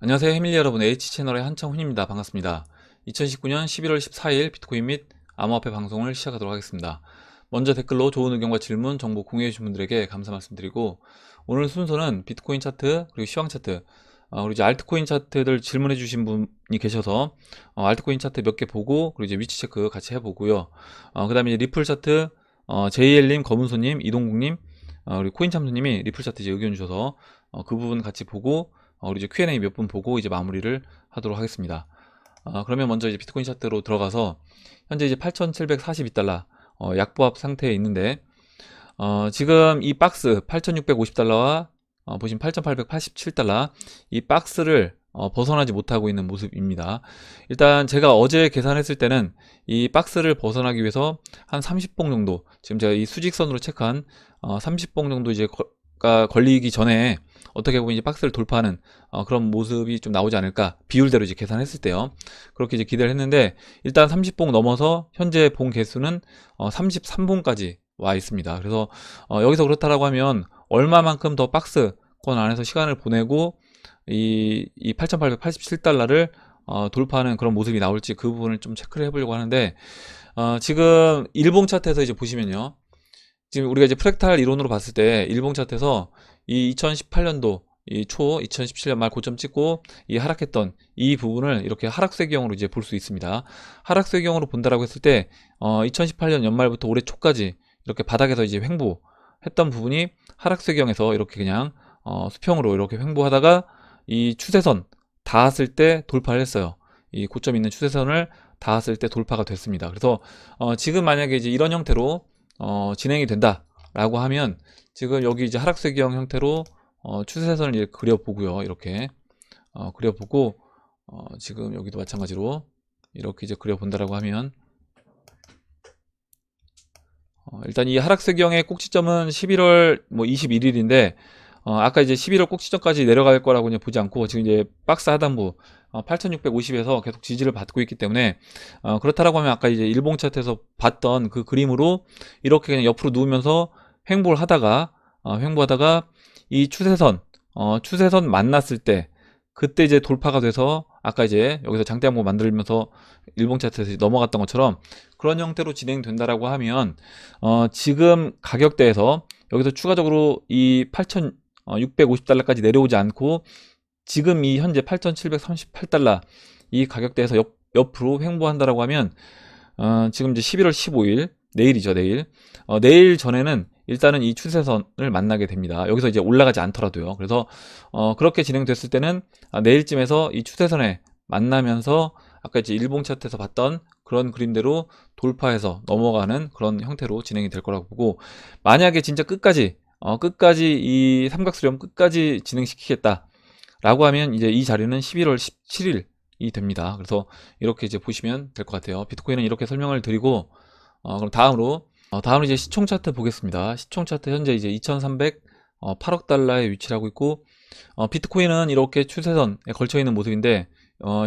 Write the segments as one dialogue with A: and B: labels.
A: 안녕하세요 해밀리 여러분, H채널의 한창훈입니다. 반갑습니다. 2019년 11월 14일 비트코인 및 암호화폐 방송을 시작하도록 하겠습니다. 먼저 댓글로 좋은 의견과 질문, 정보 공유해 주신 분들에게 감사 말씀드리고, 오늘 순서는 비트코인 차트 그리고 시황 차트, 그리고 이제 알트코인 차트들 질문해 주신 분이 계셔서 알트코인 차트 몇 개 보고, 그리고 이제 위치 체크 같이 해보고요. 그 다음에 리플 차트, JL님, 검은소님, 이동국님, 그리고 코인참수님이 리플 차트 이제 의견 주셔서 그 부분 같이 보고, 우리 이제 Q&A 몇 분 보고 이제 마무리를 하도록 하겠습니다. 그러면 먼저 이제 비트코인 차트로 들어가서 현재 이제 8,742달러 약보합 상태에 있는데, 지금 이 박스 8,650달러와 보시면 8,887달러 이 박스를 벗어나지 못하고 있는 모습입니다. 일단 제가 어제 계산했을 때는 이 박스를 벗어나기 위해서 한 30봉 정도, 지금 제가 이 수직선으로 체크한 30봉 정도 이제 걸리기 전에 어떻게 보면 이제 박스를 돌파하는 그런 모습이 좀 나오지 않을까, 비율대로 이제 계산했을 때요. 그렇게 이제 기대를 했는데, 일단 30봉 넘어서 현재 봉 개수는 33봉까지 와 있습니다. 그래서 여기서 그렇다라고 하면 얼마만큼 더 박스권 안에서 시간을 보내고 이 8,887달러를 돌파하는 그런 모습이 나올지, 그 부분을 좀 체크를 해보려고 하는데, 지금 일봉 차트에서 이제 보시면요, 지금 우리가 이제 프랙탈 이론으로 봤을 때 일봉 차트에서 이 2018년도 이 초 2017년 말 고점 찍고 이 하락했던 이 부분을 이렇게 하락세경으로 이제 볼 수 있습니다. 하락세경으로 본다라고 했을 때 2018년 연말부터 올해 초까지 이렇게 바닥에서 이제 횡보했던 부분이 하락세경에서 이렇게 그냥 수평으로 이렇게 횡보하다가 이 추세선 닿았을 때 돌파를 했어요. 이 고점 있는 추세선을 닿았을 때 돌파가 됐습니다. 그래서 지금 만약에 이제 이런 형태로 진행이 된다라고 하면, 지금 여기 이제 하락세경 형태로 추세선을 이렇게 그려보고요. 이렇게 그려보고, 지금 여기도 마찬가지로 이렇게 이제 그려본다라고 하면, 일단 이 하락세경의 꼭지점은 11월 뭐 21일인데, 아까 이제 11월 꼭지점까지 내려갈 거라고 그냥 보지 않고, 지금 이제 박스 하단부 8650에서 계속 지지를 받고 있기 때문에, 그렇다라고 하면 아까 이제 일봉 차트에서 봤던 그 그림으로 이렇게 그냥 옆으로 누우면서 횡보하다가 이 추세선 만났을 때, 그때 이제 돌파가 돼서 아까 이제 여기서 장대 한번 만들면서 일봉 차트에서 넘어갔던 것처럼 그런 형태로 진행된다라고 하면, 지금 가격대에서 여기서 추가적으로 이 8,650달러까지 내려오지 않고, 지금 이 현재 8,738달러 이 가격대에서 옆으로 횡보한다라고 하면, 지금 이제 11월 15일 내일이죠. 내일 전에는 일단은 이 추세선을 만나게 됩니다. 여기서 이제 올라가지 않더라도요. 그래서 그렇게 진행됐을 때는 내일쯤에서 이 추세선에 만나면서 아까 이제 일봉 차트에서 봤던 그런 그림대로 돌파해서 넘어가는 그런 형태로 진행이 될 거라고 보고, 만약에 진짜 끝까지 이 삼각수렴 끝까지 진행시키겠다 라고 하면, 이제 이 자리는 11월 17일이 됩니다. 그래서 이렇게 이제 보시면 될 것 같아요. 비트코인은 이렇게 설명을 드리고, 그럼 다음으로 이제 시총 차트 보겠습니다. 시총 차트 현재 이제 2,308억 달러에 위치를 하고 있고, 비트코인은 이렇게 추세선에 걸쳐 있는 모습인데,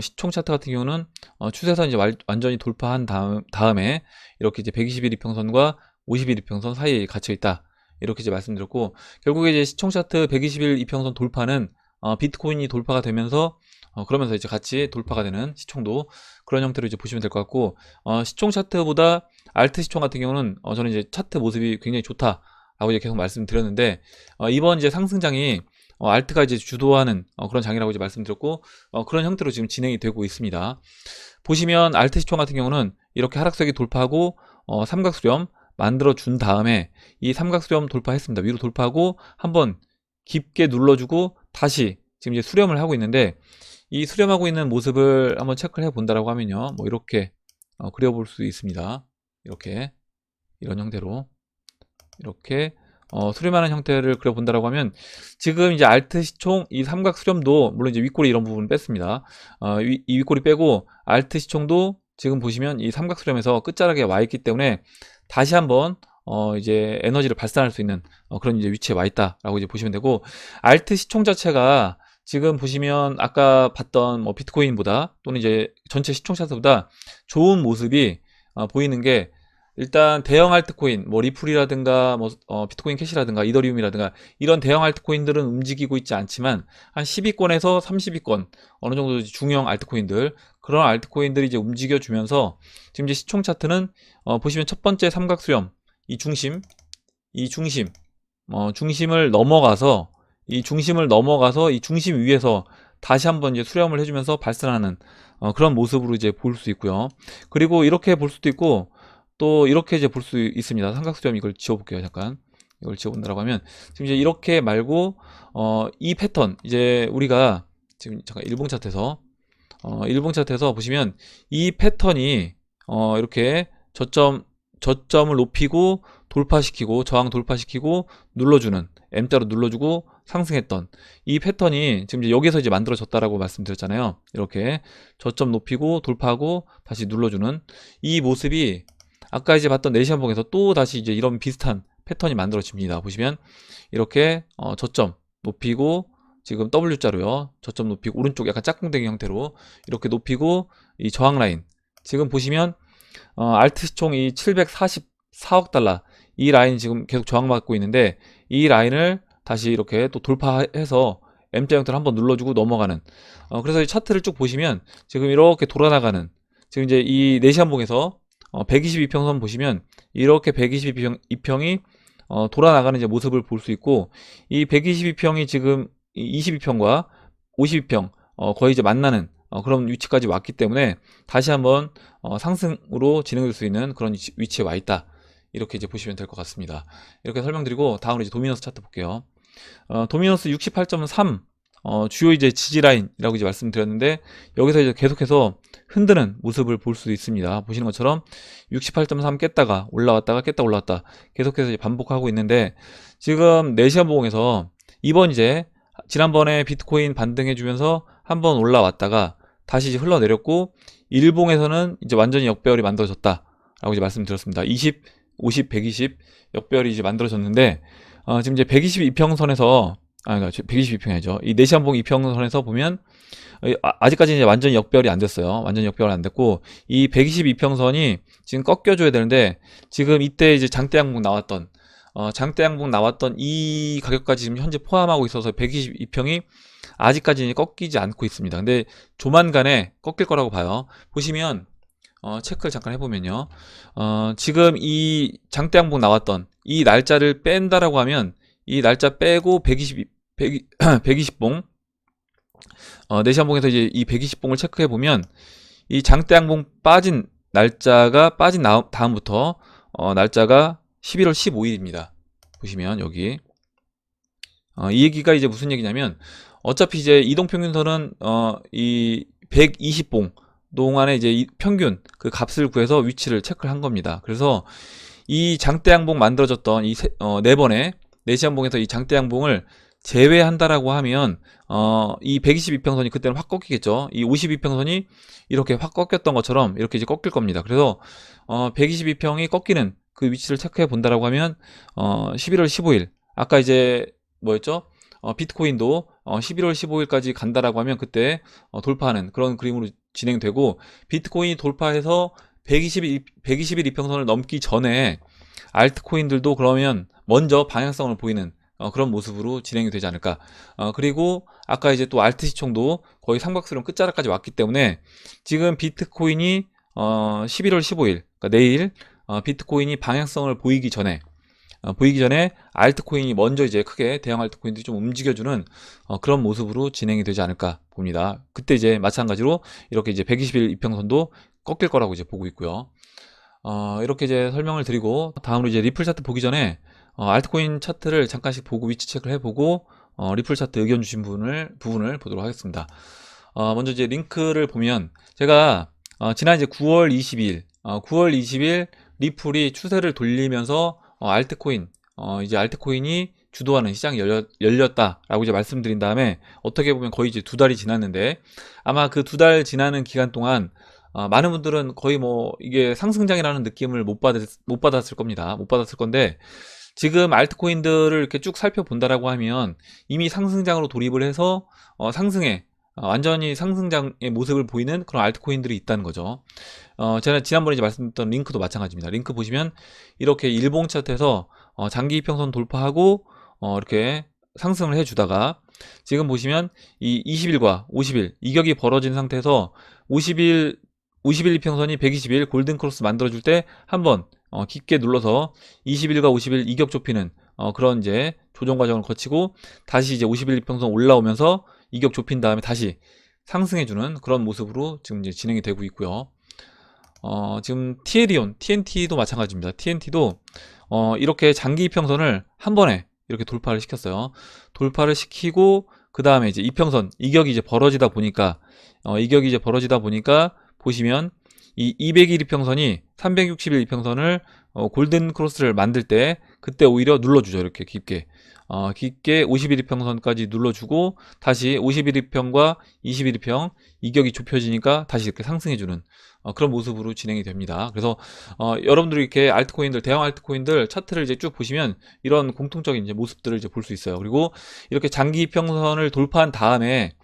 A: 시총 차트 같은 경우는 추세선 이제 완전히 돌파한 다음에 이렇게 이제 120일 이평선과 50일 이평선 사이에 갇혀 있다, 이렇게 이제 말씀드렸고, 결국에 이제 시총 차트 120일 이평선 돌파는 비트코인이 돌파가 되면서 그러면서 이제 같이 돌파가 되는 시총도 그런 형태로 이제 보시면 될 것 같고, 시총 차트보다 알트 시총 같은 경우는 저는 이제 차트 모습이 굉장히 좋다라고 이제 계속 말씀드렸는데, 이번 이제 상승장이 알트가 이제 주도하는 그런 장이라고 이제 말씀드렸고, 그런 형태로 지금 진행이 되고 있습니다. 보시면 알트 시총 같은 경우는 이렇게 하락세기 돌파하고 삼각수렴 만들어 준 다음에 이 삼각수렴 돌파했습니다. 위로 돌파하고 한번 깊게 눌러주고 다시 지금 이제 수렴을 하고 있는데, 이 수렴하고 있는 모습을 한번 체크를 해 본다라고 하면요, 뭐 이렇게 그려볼 수 있습니다. 이렇게 이런 형태로 이렇게 수렴하는 형태를 그려본다라고 하면, 지금 이제 알트 시총 이 삼각 수렴도 물론 이제 윗꼬리 이런 부분을 뺐습니다. 이 윗꼬리 빼고 알트 시총도 지금 보시면 이 삼각 수렴에서 끝자락에 와 있기 때문에 다시 한번 이제 에너지를 발산할 수 있는 그런 이제 위치에 와 있다라고 이제 보시면 되고, 알트 시총 자체가 지금 보시면 아까 봤던 뭐 비트코인보다 또는 이제 전체 시총 차트보다 좋은 모습이 보이는 게, 일단 대형 알트코인, 뭐 리플이라든가 뭐 비트코인 캐시라든가 이더리움이라든가 이런 대형 알트코인들은 움직이고 있지 않지만 한 10위권에서 30위권 어느 정도 중형 알트코인들, 그런 알트코인들이 이제 움직여 주면서 지금 이제 시총 차트는 보시면 첫 번째 삼각수렴 이 중심, 이 중심, 중심을 넘어가서 이 중심 위에서 다시 한번 이제 수렴을 해주면서 발산하는 그런 모습으로 이제 볼 수 있고요. 그리고 이렇게 볼 수도 있고 또 이렇게 이제 볼 수 있습니다. 삼각수렴 이걸 지워볼게요. 잠깐 이걸 지워본다라고 하면 지금 이제 이렇게 말고 이 패턴 이제 우리가 지금 잠깐 일봉 차트에서 보시면 이 패턴이 이렇게 저점을 높이고 돌파시키고 저항 돌파시키고 눌러주는 M자로 눌러주고 상승했던 이 패턴이 지금 이제 여기서 이제 만들어졌다라고 말씀드렸잖아요. 이렇게 저점 높이고 돌파하고 다시 눌러주는 이 모습이 아까 이제 봤던 네시안봉에서 또 다시 이제 이런 비슷한 패턴이 만들어집니다. 보시면 이렇게 저점 높이고 지금 W자로요. 저점 높이고 오른쪽 약간 짝꿍댕이 형태로 이렇게 높이고 이 저항 라인 지금 보시면 알트 시총 이 744억 달러 이 라인 지금 계속 저항받고 있는데 이 라인을 다시 이렇게 또 돌파해서 M자 형태를 한번 눌러주고 넘어가는 그래서 이 차트를 쭉 보시면 지금 이렇게 돌아나가는 지금 이제 이 네시안봉에서 122평선 보시면 이렇게 122평이 돌아나가는 이제 모습을 볼 수 있고 이 122평이 지금 22평과 52평 거의 이제 만나는 그런 위치까지 왔기 때문에 다시 한번 상승으로 진행될 수 있는 그런 위치에 와 있다. 이렇게 이제 보시면 될 것 같습니다. 이렇게 설명드리고 다음으로 이제 도미너스 차트 볼게요. 도미너스 68.3 주요 이제 지지 라인이라고 이제 말씀드렸는데 여기서 이제 계속해서 흔드는 모습을 볼 수 있습니다. 보시는 것처럼 68.3 깼다가 올라왔다가 깼다 올라왔다 계속해서 이제 반복하고 있는데 지금 네시안봉에서 이번 이제 지난번에 비트코인 반등해주면서 한번 올라왔다가 다시 이제 흘러내렸고 일봉에서는 이제 완전히 역배열이 만들어졌다라고 이제 말씀드렸습니다. 20, 50, 120 역배열이 이제 만들어졌는데 지금 이제 122평선에서 그러니까 122평이 아니죠. 이 네시안봉 2평선에서 보면 아직까지 이제 완전히 역배열이 안 됐어요. 완전히 역배열이 안 됐고 이 122평선이 지금 꺾여줘야 되는데 지금 이때 이제 장대양봉 나왔던 이 가격까지 지금 현재 포함하고 있어서 122평이 아직까지 꺾이지 않고 있습니다. 근데 조만간에 꺾일 거라고 봐요. 보시면 체크를 잠깐 해보면요. 지금 이 장대양봉 나왔던 이 날짜를 뺀다라고 하면 이 날짜 빼고 120봉 네시안봉에서 이제 이 120봉을 체크해 보면 이 장대양봉 빠진 날짜가 빠진 다음부터 날짜가 11월 15일입니다. 보시면 여기 이 얘기가 이제 무슨 얘기냐면 어차피 이제 이동평균선은 이 120봉 동안에 이제 이 평균 그 값을 구해서 위치를 체크를 한 겁니다. 그래서 이 장대양봉 만들어졌던 이 네 번의 네시안봉에서 이 장대양봉을 제외한다라고 하면 이 122평선이 그때는 확 꺾이겠죠. 이 52평선이 이렇게 확 꺾였던 것처럼 이렇게 이제 꺾일 겁니다. 그래서 122평이 꺾이는 그 위치를 체크해 본다라고 하면 11월 15일 아까 이제 뭐였죠? 비트코인도 11월 15일까지 간다라고 하면 그때 돌파하는 그런 그림으로 진행되고 비트코인이 돌파해서 121 이평선을 넘기 전에 알트코인들도 그러면 먼저 방향성을 보이는 그런 모습으로 진행이 되지 않을까. 그리고 아까 이제 또 알트 시총도 거의 삼각수렴 끝자락까지 왔기 때문에 지금 비트코인이 11월 15일 그러니까 내일 비트코인이 방향성을 보이기 전에 알트코인이 먼저 이제 크게 대형 알트코인들이 좀 움직여주는 그런 모습으로 진행이 되지 않을까 봅니다. 그때 이제 마찬가지로 이렇게 이제 120일 이평선도 꺾일 거라고 이제 보고 있고요. 이렇게 이제 설명을 드리고 다음으로 이제 리플 차트 보기 전에 알트코인 차트를 잠깐씩 보고 위치 체크를 해보고 리플 차트 의견 주신 부분을 보도록 하겠습니다. 먼저 이제 링크를 보면 제가 지난 이제 9월 20일 리플이 추세를 돌리면서 알트코인 이제 알트코인이 주도하는 시장이 열렸다라고 이제 말씀드린 다음에 어떻게 보면 거의 이제 2달이 지났는데 아마 그 2달 지나는 기간 동안 많은 분들은 거의 뭐 이게 상승장이라는 느낌을 못 받았을 겁니다. 못 받았을 건데 지금 알트코인들을 이렇게 쭉 살펴본다라고 하면 이미 상승장으로 돌입을 해서 상승에 완전히 상승장의 모습을 보이는 그런 알트코인들이 있다는 거죠. 제가 지난번에 이제 말씀드렸던 링크도 마찬가지입니다. 링크 보시면 이렇게 일봉 차트에서 장기 이평선 돌파하고 이렇게 상승을 해주다가 지금 보시면 이 20일과 50일 이격이 벌어진 상태에서 50일 이평선이 120일 골든크로스 만들어줄 때 한번 깊게 눌러서 20일과 50일 이격 좁히는 그런 이제 조정 과정을 거치고 다시 이제 50일 이평선 올라오면서 이격 좁힌 다음에 다시 상승해주는 그런 모습으로 지금 이제 진행이 되고 있고요. 지금 티에리온, TNT도 마찬가지입니다. TNT도 이렇게 장기 이평선을 한 번에 이렇게 돌파를 시켰어요. 돌파를 시키고 그 다음에 이제 이평선 이격이 이제 벌어지다 보니까 보시면 이 200일 이평선이 360일 이평선을 골든 크로스를 만들 때 그때 오히려 눌러주죠. 이렇게 깊게 50일 이평선까지 눌러주고 다시 50일 이평과 20일 이평 이격이 좁혀지니까 다시 이렇게 상승해주는 그런 모습으로 진행이 됩니다. 그래서 여러분들이 이렇게 알트코인들, 대형 알트코인들 차트를 이제 쭉 보시면 이런 공통적인 이제 모습들을 이제 볼 수 있어요. 그리고 이렇게 장기 이평선을 돌파한 다음에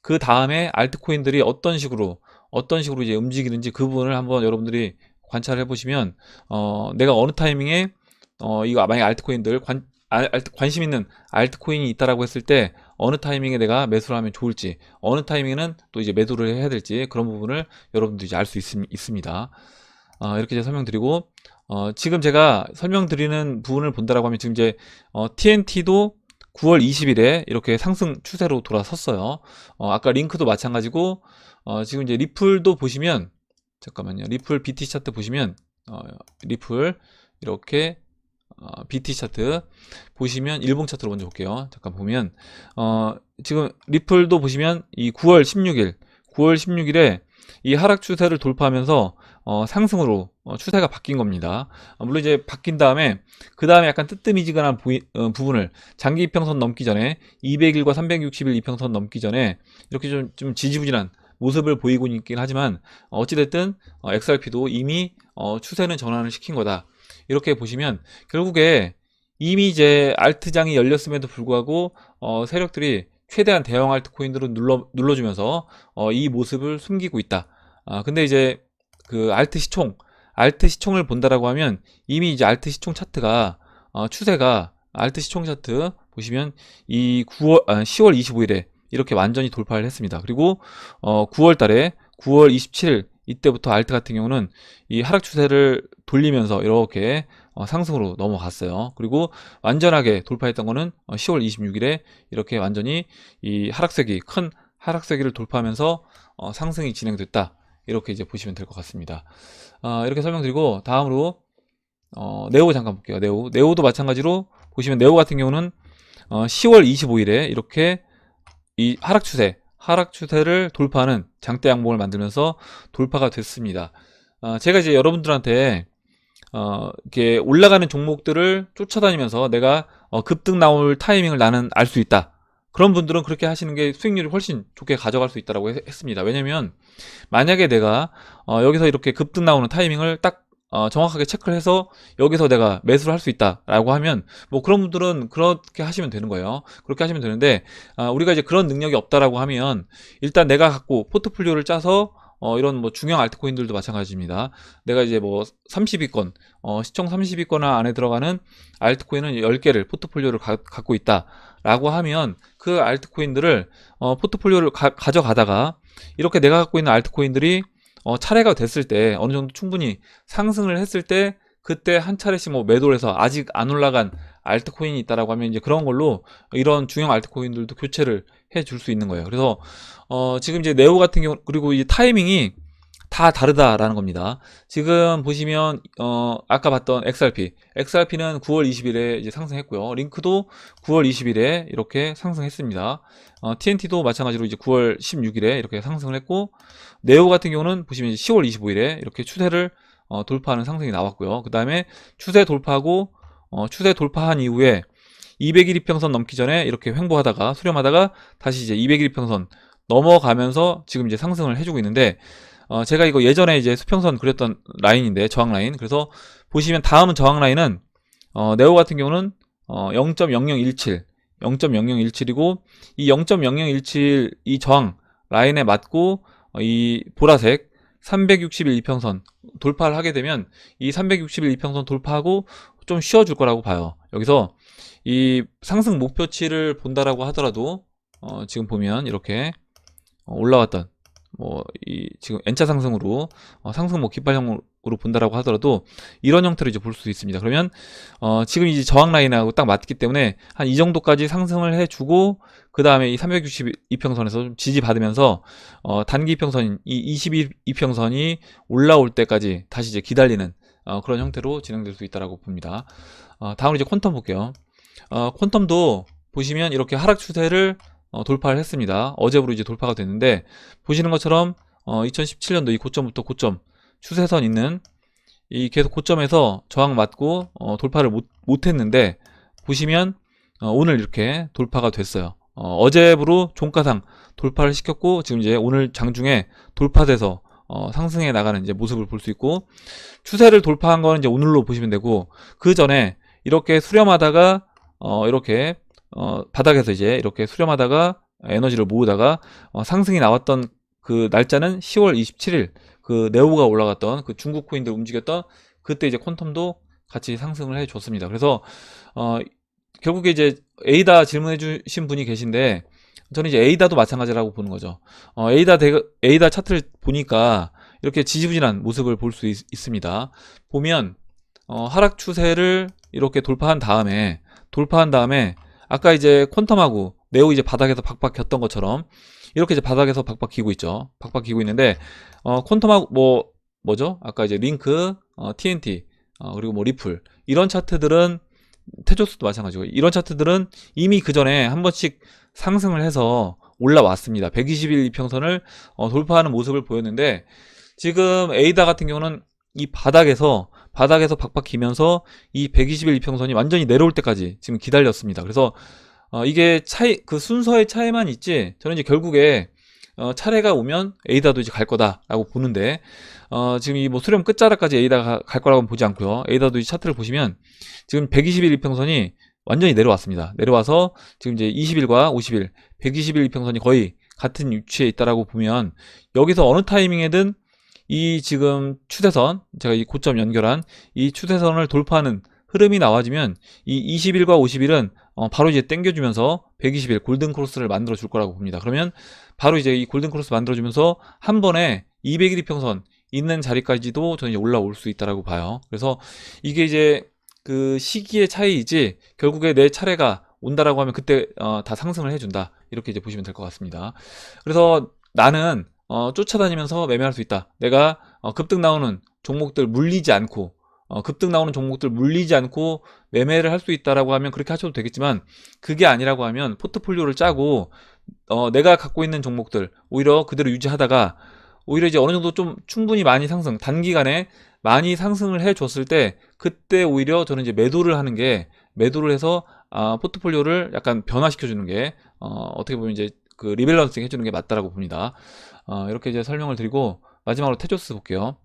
A: 그 다음에 알트코인들이 어떤 식으로 이제 움직이는지 그 부분을 한번 여러분들이 관찰해 보시면 내가 어느 타이밍에 이거 만약 알트코인들 관심 있는 알트코인이 있다라고 했을 때 어느 타이밍에 내가 매수를 하면 좋을지, 어느 타이밍에는 또 이제 매도를 해야 될지 그런 부분을 여러분들이 이제 알 수 있습니다. 이렇게 이제 설명드리고 지금 제가 설명드리는 부분을 본다라고 하면 지금 이제 TNT도 9월 20일에 이렇게 상승 추세로 돌아섰어요. 아까 링크도 마찬가지고 지금 이제 리플도 보시면 잠깐만요. 리플 BT 차트 보시면 리플 이렇게 BT 차트 보시면 일봉 차트로 먼저 볼게요. 잠깐 보면 지금 리플도 보시면 이 9월 16일에 이 하락 추세를 돌파하면서 상승으로 추세가 바뀐 겁니다. 물론 이제 바뀐 다음에 그 다음에 약간 뜨뜨미지근한 부분을 장기 이평선 넘기 전에 200일과 360일 이평선 넘기 전에 이렇게 좀 지지부진한 모습을 보이고 있긴 하지만 어찌됐든 XRP도 이미 추세는 전환을 시킨 거다. 이렇게 보시면 결국에 이미 이제 알트장이 열렸음에도 불구하고 세력들이 최대한 대형 알트코인들을 눌러주면서 이 모습을 숨기고 있다. 근데 이제 그 알트 시총을 본다라고 하면 이미 이제 알트 시총 차트가 추세가 알트 시총 차트 보시면 이 10월 25일에 이렇게 완전히 돌파를 했습니다. 그리고 9월 달에 9월 27일 이때부터 알트 같은 경우는 이 하락 추세를 돌리면서 이렇게 상승으로 넘어갔어요. 그리고 완전하게 돌파했던 거는 10월 26일에 이렇게 완전히 이 큰 하락세기를 돌파하면서 상승이 진행됐다. 이렇게 이제 보시면 될 것 같습니다. 이렇게 설명드리고 다음으로 네오 잠깐 볼게요. 네오도 마찬가지로 보시면 네오 같은 경우는 10월 25일에 이렇게 이 하락 추세를 돌파하는 장대 양봉을 만들면서 돌파가 됐습니다. 제가 이제 여러분들한테 이렇게 올라가는 종목들을 쫓아다니면서 내가 급등 나올 타이밍을 나는 알 수 있다. 그런 분들은 그렇게 하시는 게 수익률이 훨씬 좋게 가져갈 수 있다고 했습니다. 왜냐면 만약에 내가 여기서 이렇게 급등 나오는 타이밍을 딱 정확하게 체크를 해서 여기서 내가 매수를 할 수 있다라고 하면 뭐 그런 분들은 그렇게 하시면 되는 거예요. 그렇게 하시면 되는데 우리가 이제 그런 능력이 없다라고 하면 일단 내가 갖고 포트폴리오를 짜서 이런 뭐 중형 알트코인들도 마찬가지입니다. 내가 이제 뭐 30위권 시총 30위권 안에 들어가는 알트코인은 10개를 포트폴리오를 갖고 있다라고 하면 그 알트코인들을 포트폴리오를 가져가다가 이렇게 내가 갖고 있는 알트코인들이 차례가 됐을 때 어느 정도 충분히 상승을 했을 때 그때 한 차례씩 뭐 매도를 해서 아직 안 올라간 알트코인이 있다라고 하면 이제 그런 걸로 이런 중형 알트코인들도 교체를 해 줄 수 있는 거예요. 그래서 지금 이제 네오 같은 경우 그리고 이 타이밍이 다 다르다라는 겁니다. 지금 보시면 아까 봤던 XRP는 9월 20일에 이제 상승했고요. 링크도 9월 20일에 이렇게 상승했습니다. TNT도 마찬가지로 이제 9월 16일에 이렇게 상승을 했고 네오 같은 경우는 보시면 이제 10월 25일에 이렇게 추세를 돌파하는 상승이 나왔고요. 그 다음에 추세 돌파한 이후에 200일 이평선 넘기 전에 이렇게 횡보하다가 수렴하다가 다시 이제 200일 이평선 넘어가면서 지금 이제 상승을 해주고 있는데 제가 이거 예전에 이제 수평선 그렸던 라인인데 저항 라인. 그래서 보시면 다음은 저항 라인은 네오 같은 경우는 0.0017이고 이 0.0017 이 저항 라인에 맞고 이 보라색 361 이평선 돌파를 하게 되면 이 361 이평선 돌파하고 좀 쉬어줄 거라고 봐요. 여기서 이 상승 목표치를 본다라고 하더라도 지금 보면 이렇게 올라왔던 지금 N자 상승으로 상승 깃발형으로 본다라고 하더라도 이런 형태로 이제 볼 수 있습니다. 그러면 지금 이제 저항 라인하고 딱 맞기 때문에 한 이 정도까지 상승을 해주고 그 다음에 이 362평선에서 좀 지지받으면서 단기 이평선 이 22평선이 올라올 때까지 다시 이제 기다리는 그런 형태로 진행될 수 있다라고 봅니다. 다음으로 이제 퀀텀 볼게요. 퀀텀도 보시면 이렇게 하락 추세를 돌파를 했습니다. 어제부로 이제 돌파가 됐는데 보시는 것처럼 2017년도 이 고점부터 고점 추세선 있는 이 계속 고점에서 저항 맞고 돌파를 못 했는데 보시면 오늘 이렇게 돌파가 됐어요. 어제부로 종가상 돌파를 시켰고 지금 이제 오늘 장중에 돌파돼서 상승해 나가는 이제 모습을 볼 수 있고 추세를 돌파한 거는 이제 오늘로 보시면 되고 그 전에 이렇게 수렴하다가 이렇게 바닥에서 이제 이렇게 수렴하다가 에너지를 모으다가 상승이 나왔던 그 날짜는 10월 27일 그 네오가 올라갔던 그 중국 코인들 움직였던 그때 이제 퀀텀도 같이 상승을 해 줬습니다. 그래서 결국에 이제 에이다 질문해 주신 분이 계신데 저는 이제 에이다도 마찬가지라고 보는 거죠. 에이다 차트를 보니까 이렇게 지지부진한 모습을 볼 수 있습니다. 보면 하락 추세를 이렇게 돌파한 다음에 아까 이제 퀀텀하고 네오 이제 바닥에서 박박 겼던 것처럼 이렇게 이제 바닥에서 박박 기고 있죠. 박박 기고 있는데 퀀텀하고 뭐죠? 아까 이제 링크, TNT, 그리고 뭐 리플 이런 차트들은 테조스도 마찬가지고 이런 차트들은 이미 그 전에 한 번씩 상승을 해서 올라왔습니다. 121 이평선을 돌파하는 모습을 보였는데 지금 에이다 같은 경우는 이 바닥에서 박박 기면서 이 121 이평선이 완전히 내려올 때까지 지금 기다렸습니다. 그래서 이게 그 순서의 차이만 있지 저는 이제 결국에 차례가 오면 에이다도 이제 갈 거다라고 보는데 지금 이 뭐 수렴 끝자락까지 에이다가 갈 거라고는 보지 않고요. 에이다도 이 차트를 보시면 지금 121 이평선이 완전히 내려왔습니다. 내려와서 지금 이제 20일과 50일 121 이평선이 거의 같은 위치에 있다라고 보면 여기서 어느 타이밍에든 이 지금 추세선 제가 이 고점 연결한 이 추세선을 돌파하는 흐름이 나와지면 이 20일과 50일은 바로 이제 땡겨주면서 120일 골든 크로스를 만들어 줄 거라고 봅니다. 그러면 바로 이제 이 골든 크로스 만들어 주면서 한 번에 200일 이평선 있는 자리까지도 저는 이제 올라올 수 있다라고 봐요. 그래서 이게 이제 그 시기의 차이이지 결국에 내 차례가 온다라고 하면 그때 다 상승을 해준다 이렇게 이제 보시면 될 것 같습니다. 그래서 나는 쫓아다니면서 매매할 수 있다. 내가 급등 나오는 종목들 물리지 않고 매매를 할 수 있다라고 하면 그렇게 하셔도 되겠지만 그게 아니라고 하면 포트폴리오를 짜고 내가 갖고 있는 종목들 오히려 그대로 유지하다가 오히려 이제 어느 정도 좀 충분히 많이 단기간에 많이 상승을 해 줬을 때 그때 오히려 저는 이제 매도를 해서 포트폴리오를 약간 변화시켜 주는 게 어떻게 보면 이제 그 리밸런싱 해주는 게 맞다라고 봅니다. 이렇게 이제 설명을 드리고 마지막으로 테조스 볼게요.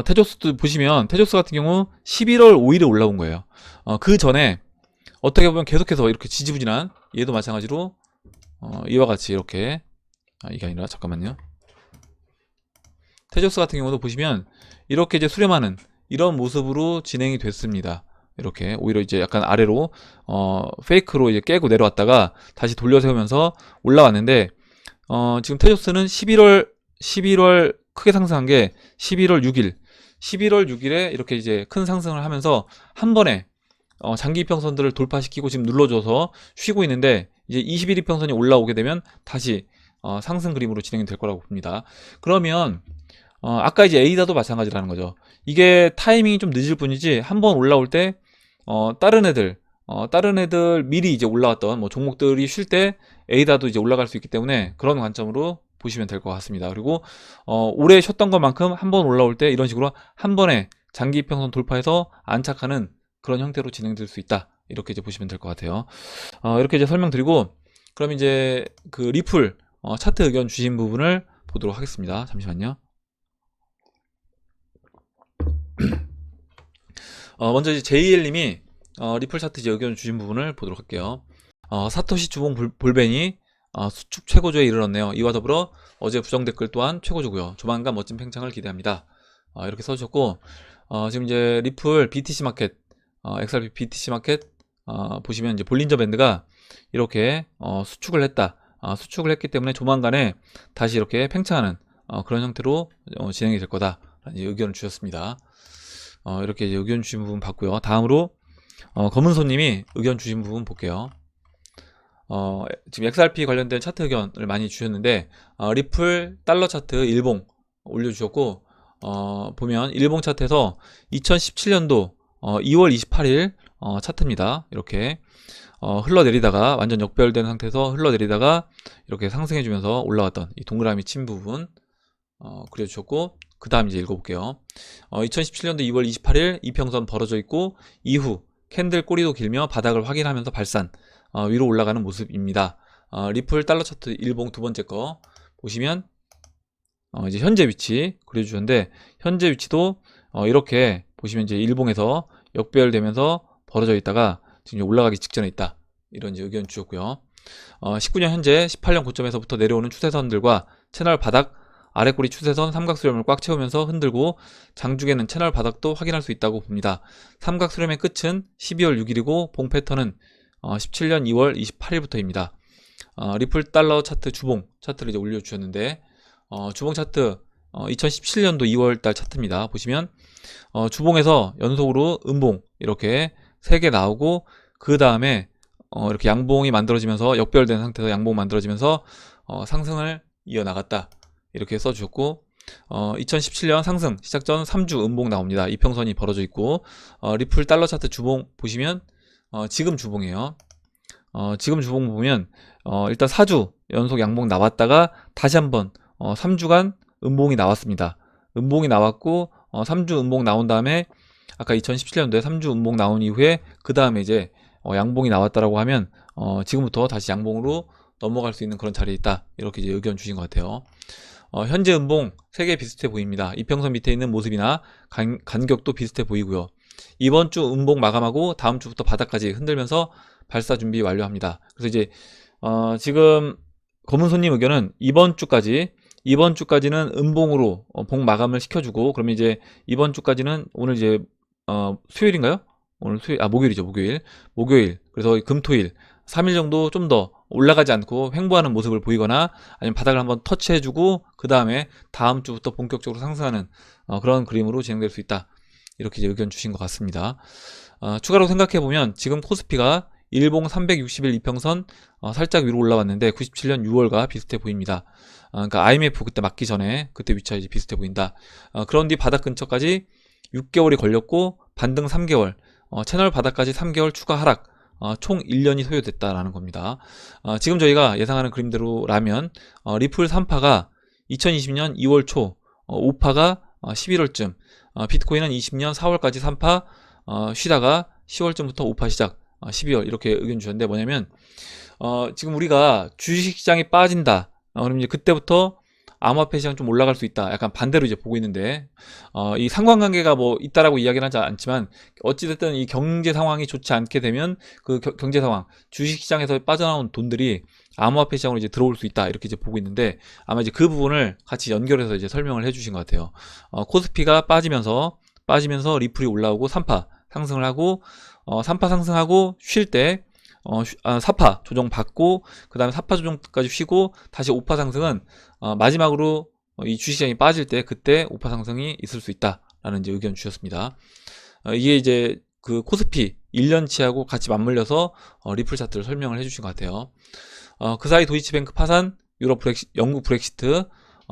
A: 테조스도 보시면 테조스 같은 경우 11월 5일에 올라온 거예요. 그 전에 어떻게 보면 계속해서 이렇게 지지부진한 얘도 마찬가지로 이와 같이 이렇게 이게 아니라 잠깐만요. 테조스 같은 경우도 보시면 이렇게 이제 수렴하는 이런 모습으로 진행이 됐습니다. 이렇게 오히려 이제 약간 아래로 페이크로 이제 깨고 내려왔다가 다시 돌려 세우면서 올라왔는데 지금 테조스는 11월 크게 상승한 게 11월 6일에 이렇게 이제 큰 상승을 하면서 한 번에 장기 이평선들을 돌파시키고 지금 눌러줘서 쉬고 있는데 이제 21 이평선이 올라오게 되면 다시 상승 그림으로 진행이 될 거라고 봅니다. 그러면 아까 이제 에이다도 마찬가지라는 거죠. 이게 타이밍이 좀 늦을 뿐이지 한번 올라올 때 다른 애들 미리 이제 올라왔던 뭐 종목들이 쉴 때 에이다도 이제 올라갈 수 있기 때문에 그런 관점으로 보시면 될 것 같습니다. 그리고 오래 쉬었던 것만큼 한번 올라올 때 이런 식으로 한 번에 장기 이평선 돌파해서 안착하는 그런 형태로 진행될 수 있다. 이렇게 이제 보시면 될 것 같아요. 이렇게 이제 설명드리고 그럼 이제 그 리플 차트 의견 주신 부분을 보도록 하겠습니다. 잠시만요. 먼저 이제 JL님이 리플 차트 이제 의견 주신 부분을 보도록 할게요. 사토시 주봉 볼벤이 수축 최고조에 이르렀네요. 이와 더불어 어제 부정 댓글 또한 최고조고요. 조만간 멋진 팽창을 기대합니다. 이렇게 써주셨고, 지금 이제 리플 BTC 마켓, XRP BTC 마켓 보시면 이제 볼린저 밴드가 이렇게 수축을 했다. 수축을 했기 때문에 조만간에 다시 이렇게 팽창하는 그런 형태로 진행이 될 거다. 이제 의견을 주셨습니다. 이렇게 이제 의견 주신 부분 봤고요. 다음으로 검은손님이 의견 주신 부분 볼게요. 지금 XRP 관련된 차트 의견을 많이 주셨는데, 리플 달러 차트 일봉 올려주셨고, 보면 일봉 차트에서 2017년도 2월 28일 차트입니다. 이렇게 흘러내리다가 완전 역별된 상태에서 흘러내리다가 이렇게 상승해주면서 올라왔던 이 동그라미 친 부분 그려주셨고, 그 다음 이제 읽어볼게요. 2017년도 2월 28일 이평선 벌어져 있고, 이후 캔들 꼬리도 길며 바닥을 확인하면서 발산, 위로 올라가는 모습입니다. 리플 달러 차트 일봉 두 번째 거 보시면 이제 현재 위치 그려주셨는데, 현재 위치도 이렇게 보시면 이제 일봉에서 역배열되면서 벌어져 있다가 지금 올라가기 직전에 있다. 이런 이제 의견 주셨고요. 19년 현재 18년 고점에서부터 내려오는 추세선들과 채널 바닥 아래꼬리 추세선 삼각수렴을 꽉 채우면서 흔들고 장중에는 채널 바닥도 확인할 수 있다고 봅니다. 삼각수렴의 끝은 12월 6일이고 봉 패턴은 17년 2월 28일부터입니다. 리플 달러 차트 주봉 차트를 이제 올려주셨는데, 주봉 차트 2017년도 2월달 차트입니다. 보시면 주봉에서 연속으로 음봉 이렇게 3개 나오고, 그 다음에 이렇게 양봉이 만들어지면서 역별된 상태에서 양봉 만들어지면서 상승을 이어나갔다. 이렇게 써주셨고, 2017년 상승 시작 전 3주 음봉 나옵니다. 이평선이 벌어져 있고, 리플 달러 차트 주봉 보시면 지금 주봉이에요. 지금 주봉 보면 일단 4주 연속 양봉 나왔다가 다시 한번 3주간 음봉이 나왔습니다. 음봉이 나왔고 3주 음봉 나온 다음에 아까 2017년도에 3주 음봉 나온 이후에 그 다음에 이제 양봉이 나왔다라고 하면 지금부터 다시 양봉으로 넘어갈 수 있는 그런 자리에 있다. 이렇게 이제 의견 주신 것 같아요. 현재 음봉 3개 비슷해 보입니다. 이평선 밑에 있는 모습이나 간격도 비슷해 보이고요. 이번 주 음봉 마감하고 다음 주부터 바닥까지 흔들면서 발사 준비 완료합니다. 그래서 이제 지금 검은손님 의견은 이번 주까지는 음봉으로 봉 마감을 시켜주고, 그러면 이제 이번 주까지는 오늘 이제 수요일인가요? 오늘 목요일이죠. 목요일. 그래서 금토일 3일 정도 좀 더 올라가지 않고 횡보하는 모습을 보이거나 아니면 바닥을 한번 터치해주고 그 다음에 다음 주부터 본격적으로 상승하는 그런 그림으로 진행될 수 있다. 이렇게 이제 의견 주신 것 같습니다. 추가로 생각해보면 지금 코스피가 일봉 360일 이평선 살짝 위로 올라왔는데 97년 6월과 비슷해 보입니다. 그러니까 IMF 그때 맞기 전에 그때 위치가 이제 비슷해 보인다. 그런 뒤 바닥 근처까지 6개월이 걸렸고 반등 3개월, 채널 바닥까지 3개월 추가 하락, 총 1년이 소요됐다라는 겁니다. 지금 저희가 예상하는 그림대로라면 리플 3파가 2020년 2월 초, 5파가 11월쯤, 비트코인은 20년 4월까지 3파 쉬다가 10월쯤부터 5파 시작, 12월 이렇게 의견 주셨는데, 뭐냐면 지금 우리가 주식시장이 빠진다, 그럼 이제 그때부터 암호화폐 시장 좀 올라갈 수 있다, 약간 반대로 이제 보고 있는데, 이 상관관계가 뭐 있다라고 이야기는 하지 않지만 어찌됐든 이 경제 상황이 좋지 않게 되면 그 경제 상황, 주식시장에서 빠져나온 돈들이 암호화폐 시장으로 이제 들어올 수 있다, 이렇게 이제 보고 있는데, 아마 이제 그 부분을 같이 연결해서 이제 설명을 해주신 것 같아요. 코스피가 빠지면서 리플이 올라오고 3파 상승을 하고 3파 상승하고 쉴 때 4파 조정 받고 그 다음에 4파 조정까지 쉬고 다시 5파 상승은 마지막으로 이 주식시장이 빠질 때 그때 5파 상승이 있을 수 있다라는 이제 의견 주셨습니다. 이게 이제 그 코스피 1년치하고 같이 맞물려서 리플 차트를 설명을 해주신 것 같아요. 그 사이 도이치뱅크 파산, 영국 브렉시트,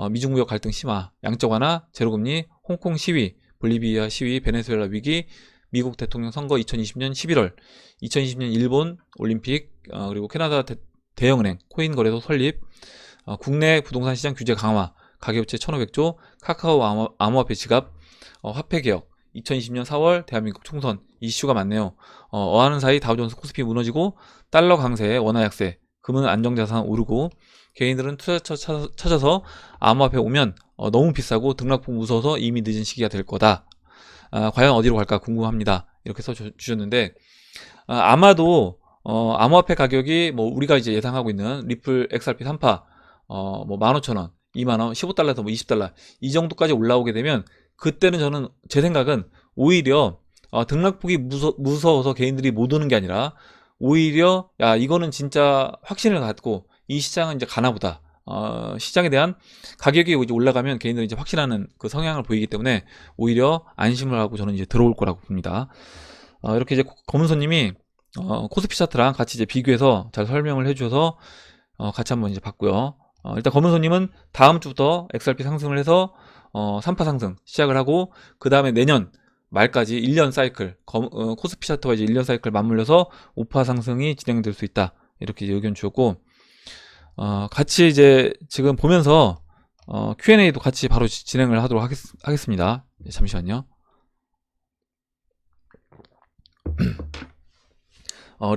A: 미중 무역 갈등 심화, 양적 완화, 제로금리, 홍콩 시위, 볼리비아 시위, 베네수엘라 위기, 미국 대통령 선거 2020년 11월, 2020년 일본 올림픽, 그리고 캐나다 대형은행 코인 거래소 설립, 국내 부동산 시장 규제 강화, 가계부채 1,500조, 카카오 암호화폐 지갑, 화폐 개혁, 2020년 4월 대한민국 총선 이슈가 많네요. 어하는 사이 다우존스 코스피 무너지고 달러 강세, 원화 약세, 금은 안정자산 오르고 개인들은 투자처 찾아서 암호화폐 오면 너무 비싸고 등락폭 무서워서 이미 늦은 시기가 될 거다. 과연 어디로 갈까 궁금합니다. 이렇게 써주셨는데, 아마도 암호화폐 가격이 뭐 우리가 이제 예상하고 있는 리플 XRP 3파 뭐 15,000원, 2만원, 15달러에서 뭐 20달러 이 정도까지 올라오게 되면 그때는 저는 제 생각은 오히려 등락폭이 무서워서 개인들이 못 오는 게 아니라 오히려 야 이거는 진짜 확신을 갖고 이 시장은 이제 가나보다. 시장에 대한 가격이 이제 올라가면 개인들이 이제 확신하는 그 성향을 보이기 때문에 오히려 안심을 하고 저는 이제 들어올 거라고 봅니다. 이렇게 이제 검은손님이 코스피 차트랑 같이 이제 비교해서 잘 설명을 해주셔서 같이 한번 이제 봤고요. 일단 검은손님은 다음 주부터 XRP 상승을 해서 3파 상승 시작을 하고 그 다음에 내년 말까지 1년 사이클 코스피 차트와 이제 1년 사이클 맞물려서 5파 상승이 진행될 수 있다 이렇게 이제 의견 주었고 같이 이제 지금 보면서 Q&A도 같이 바로 진행을 하도록 하겠습니다. 잠시만요.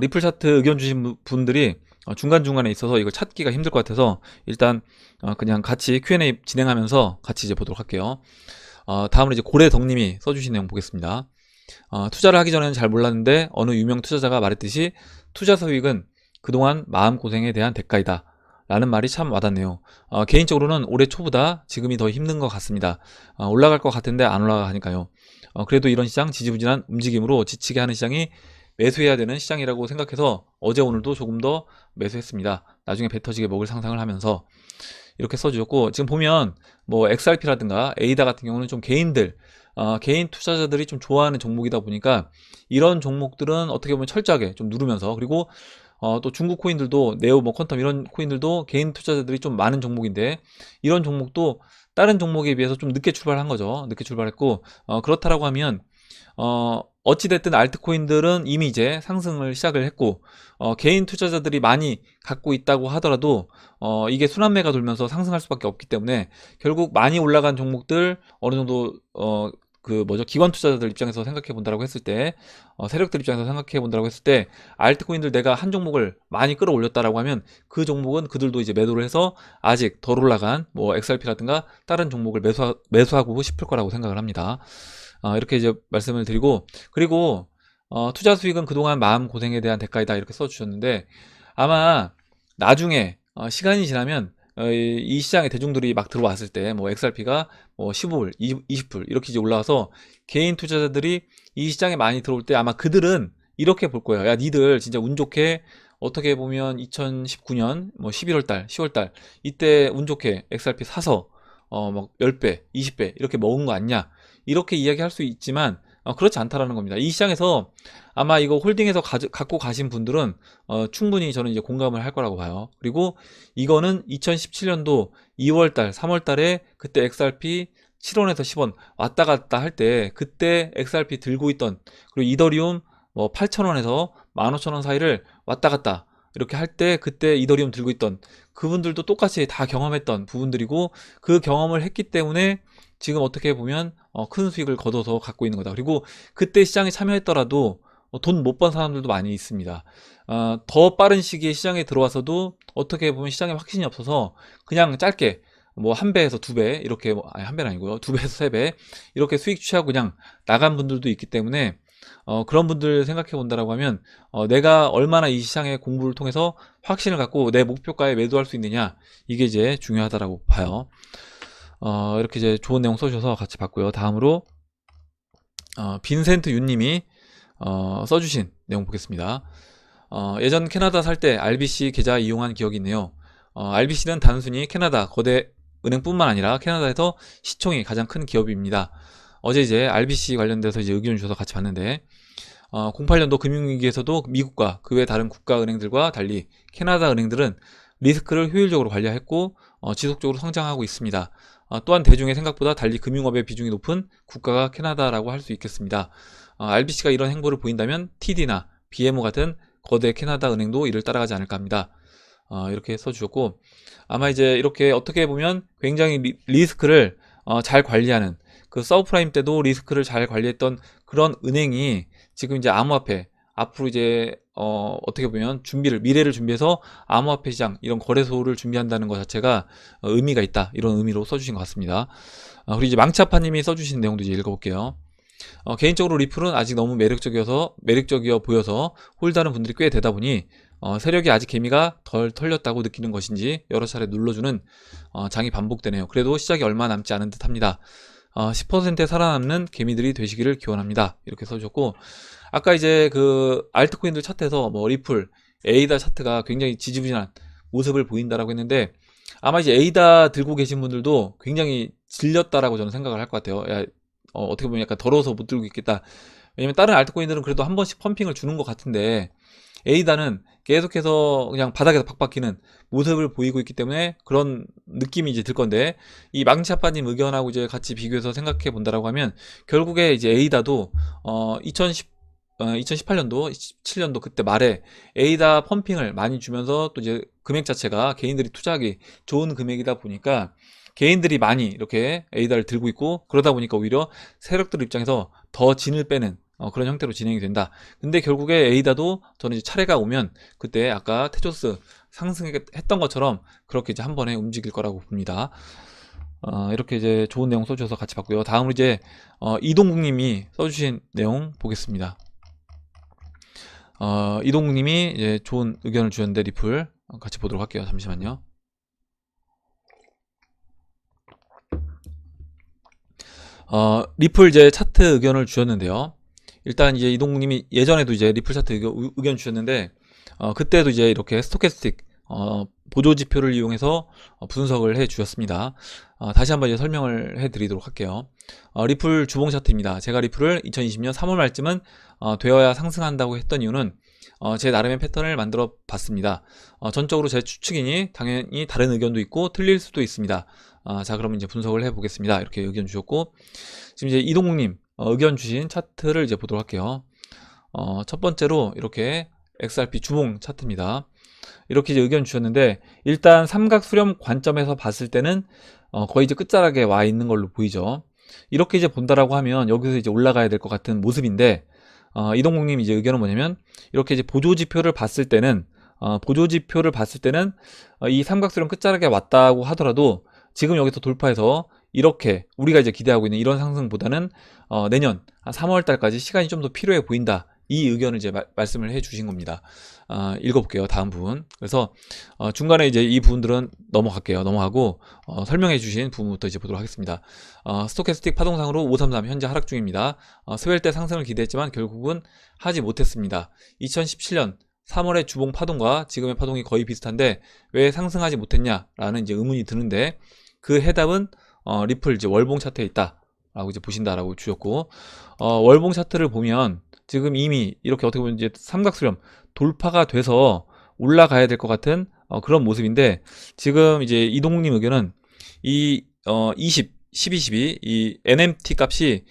A: 리플 차트 의견 주신 분들이 중간중간에 있어서 이걸 찾기가 힘들 것 같아서 일단 그냥 같이 Q&A 진행하면서 같이 이제 보도록 할게요. 다음으로 이제 고래덕님이 써주신 내용 보겠습니다. 투자를 하기 전에는 잘 몰랐는데 어느 유명 투자자가 말했듯이 투자 수익은 그동안 마음고생에 대한 대가이다 라는 말이 참 와닿네요. 개인적으로는 올해 초보다 지금이 더 힘든 것 같습니다. 올라갈 것 같은데 안 올라가니까요. 그래도 이런 시장 지지부진한 움직임으로 지치게 하는 시장이 매수해야 되는 시장이라고 생각해서 어제 오늘도 조금 더 매수했습니다. 나중에 배 터지게 먹을 상상을 하면서 이렇게 써주셨고 지금 보면 뭐 XRP라든가 에이다 같은 경우는 좀 개인들 개인 투자자들이 좀 좋아하는 종목이다 보니까 이런 종목들은 어떻게 보면 철저하게 좀 누르면서 그리고 또 중국 코인들도 네오 뭐 퀀텀 이런 코인들도 개인 투자자들이 좀 많은 종목인데 이런 종목도 다른 종목에 비해서 좀 늦게 출발한 거죠. 늦게 출발했고 그렇다라고 하면 어찌됐든 알트코인들은 이미 이제 상승을 시작을 했고 개인 투자자들이 많이 갖고 있다고 하더라도 이게 순환매가 돌면서 상승할 수밖에 없기 때문에 결국 많이 올라간 종목들 어느 정도 기관 투자자들 입장에서 생각해 본다라고 했을 때 세력들 입장에서 생각해 본다라고 했을 때 알트코인들 내가 한 종목을 많이 끌어올렸다라고 하면 그 종목은 그들도 이제 매도를 해서 아직 덜 올라간 뭐 XRP라든가 다른 종목을 매수하고 싶을 거라고 생각을 합니다. 이렇게 이제 말씀을 드리고 그리고 투자 수익은 그동안 마음고생에 대한 대가이다 이렇게 써주셨는데 아마 나중에 시간이 지나면 이 시장에 대중들이 막 들어왔을 때 뭐 XRP가 뭐 15불, 20불 이렇게 이제 올라와서 개인 투자자들이 이 시장에 많이 들어올 때 아마 그들은 이렇게 볼 거예요. 야 니들 진짜 운 좋게 어떻게 보면 2019년 뭐 11월달, 10월달 이때 운 좋게 XRP 사서 뭐 10배, 20배 이렇게 먹은 거 아니냐 이렇게 이야기할 수 있지만 그렇지 않다라는 겁니다. 이 시장에서 아마 이거 홀딩해서 갖고 가신 분들은 충분히 저는 이제 공감을 할 거라고 봐요. 그리고 이거는 2017년도 2월달, 3월달에 그때 XRP 7원에서 10원 왔다 갔다 할 때 그때 XRP 들고 있던 그리고 이더리움 뭐 8,000원에서 15,000원 사이를 왔다 갔다 이렇게 할 때 그때 이더리움 들고 있던 그분들도 똑같이 다 경험했던 부분들이고 그 경험을 했기 때문에 지금 어떻게 보면 큰 수익을 거둬서 갖고 있는 거다. 그리고 그때 시장에 참여했더라도 돈 못 번 사람들도 많이 있습니다. 더 빠른 시기에 시장에 들어와서도 어떻게 보면 시장에 확신이 없어서 그냥 짧게 뭐 한 배에서 두 배 이렇게 아니 한 배는 아니고요. 두 배에서 세 배 이렇게 수익 취하고 그냥 나간 분들도 있기 때문에 그런 분들 생각해 본다라고 하면 내가 얼마나 이 시장의 공부를 통해서 확신을 갖고 내 목표가에 매도할 수 있느냐 이게 이제 중요하다라고 봐요. 이렇게 이제 좋은 내용 써주셔서 같이 봤고요. 다음으로 빈센트 윤님이 써주신 내용 보겠습니다. 예전 캐나다 살 때 RBC 계좌 이용한 기억이 있네요. RBC는 단순히 캐나다 거대 은행뿐만 아니라 캐나다에서 시총이 가장 큰 기업입니다. 어제 이제 RBC 관련돼서 이제 의견 주셔서 같이 봤는데 08년도 금융위기에서도 미국과 그 외 다른 국가은행들과 달리 캐나다 은행들은 리스크를 효율적으로 관리했고 지속적으로 성장하고 있습니다. 또한 대중의 생각보다 달리 금융업의 비중이 높은 국가가 캐나다라고 할 수 있겠습니다. RBC가 이런 행보를 보인다면 TD나 BMO 같은 거대 캐나다 은행도 이를 따라가지 않을까 합니다. 이렇게 써주셨고 아마 이제 이렇게 어떻게 보면 굉장히 리스크를 잘 관리하는 그 서브프라임 때도 리스크를 잘 관리했던 그런 은행이 지금 이제 암호화폐 앞으로 이제 어떻게 보면 미래를 준비해서 암호화폐 시장 이런 거래소를 준비한다는 것 자체가 의미가 있다 이런 의미로 써주신 것 같습니다. 그리고 이제 망차파님이 써주신 내용도 이제 읽어볼게요. 개인적으로 리플은 아직 너무 매력적이어 보여서 홀드하는 분들이 꽤 되다 보니 세력이 아직 개미가 덜 털렸다고 느끼는 것인지 여러 차례 눌러주는 장이 반복되네요. 그래도 시작이 얼마 남지 않은 듯 합니다. 10%에 살아남는 개미들이 되시기를 기원합니다. 이렇게 써주셨고, 아까 이제 그 알트코인들 차트에서 뭐 리플, 에이다 차트가 굉장히 지지부진한 모습을 보인다라고 했는데, 아마 이제 에이다 들고 계신 분들도 굉장히 질렸다라고 저는 생각을 할 것 같아요. 야, 어떻게 보면 약간 더러워서 못 들고 있겠다. 왜냐면 다른 알트코인들은 그래도 한 번씩 펌핑을 주는 것 같은데, 에이다는 계속해서 그냥 바닥에서 박박히는 모습을 보이고 있기 때문에 그런 느낌이 이제 들 건데, 이 망치아빠님 의견하고 이제 같이 비교해서 생각해 본다라고 하면, 결국에 이제 에이다도 2018년도, 17년도 그때 말에 에이다 펌핑을 많이 주면서 또 이제 금액 자체가 개인들이 투자하기 좋은 금액이다 보니까 개인들이 많이 이렇게 에이다를 들고 있고, 그러다 보니까 오히려 세력들 입장에서 더 진을 빼는 그런 형태로 진행이 된다. 근데 결국에 에이다도 저는 이제 차례가 오면 그때 아까 테조스 상승했던 것처럼 그렇게 이제 한 번에 움직일 거라고 봅니다. 이렇게 이제 좋은 내용 써주셔서 같이 봤고요. 다음으로 이제 이동국님이 써주신 내용 보겠습니다. 이동국님이 이제 좋은 의견을 주셨는데 리플 같이 보도록 할게요. 잠시만요. 리플 이제 차트 의견을 주셨는데요. 일단 이제 이동국님이 예전에도 이제 리플 차트 의견 주셨는데, 그때도 이제 이렇게 스토캐스틱 보조지표를 이용해서 분석을 해 주셨습니다. 다시 한번 이제 설명을 해 드리도록 할게요. 리플 주봉 차트입니다. 제가 리플을 2020년 3월 말쯤은 되어야 상승한다고 했던 이유는 제 나름의 패턴을 만들어 봤습니다. 전적으로 제 추측이니 당연히 다른 의견도 있고 틀릴 수도 있습니다. 자, 그러면 이제 분석을 해 보겠습니다. 이렇게 의견 주셨고, 지금 이제 이동국님 의견 주신 차트를 이제 보도록 할게요. 첫 번째로 이렇게 XRP 주봉 차트입니다. 이렇게 이제 의견 주셨는데, 일단 삼각 수렴 관점에서 봤을 때는 거의 이제 끝자락에 와 있는 걸로 보이죠. 이렇게 이제 본다라고 하면 여기서 이제 올라가야 될 것 같은 모습인데, 이동국님 이제 의견은 뭐냐면, 이렇게 이제 보조지표를 봤을 때는 이 삼각수렴 끝자락에 왔다고 하더라도 지금 여기서 돌파해서 이렇게 우리가 이제 기대하고 있는 이런 상승보다는 내년 한 3월 달까지 시간이 좀 더 필요해 보인다. 이 의견을 이제 말씀을 해 주신 겁니다. 읽어볼게요. 다음 부분. 그래서 중간에 이제 이 부분들은 넘어가고 설명해 주신 부분부터 이제 보도록 하겠습니다. 스토캐스틱 파동상으로 533 현재 하락 중입니다. 스웰 때 상승을 기대했지만 결국은 하지 못했습니다. 2017년 3월의 주봉 파동과 지금의 파동이 거의 비슷한데 왜 상승하지 못했냐라는 이제 의문이 드는데, 그 해답은 리플 이제 월봉 차트에 있다라고 이제 보신다라고 주셨고, 월봉 차트를 보면 지금 이미 이렇게 어떻게 보면 이제 삼각수렴 돌파가 돼서 올라가야 될 것 같은 그런 모습인데, 지금 이제 이동국님 의견은 이 20, 12, 12, 이 NMT 값이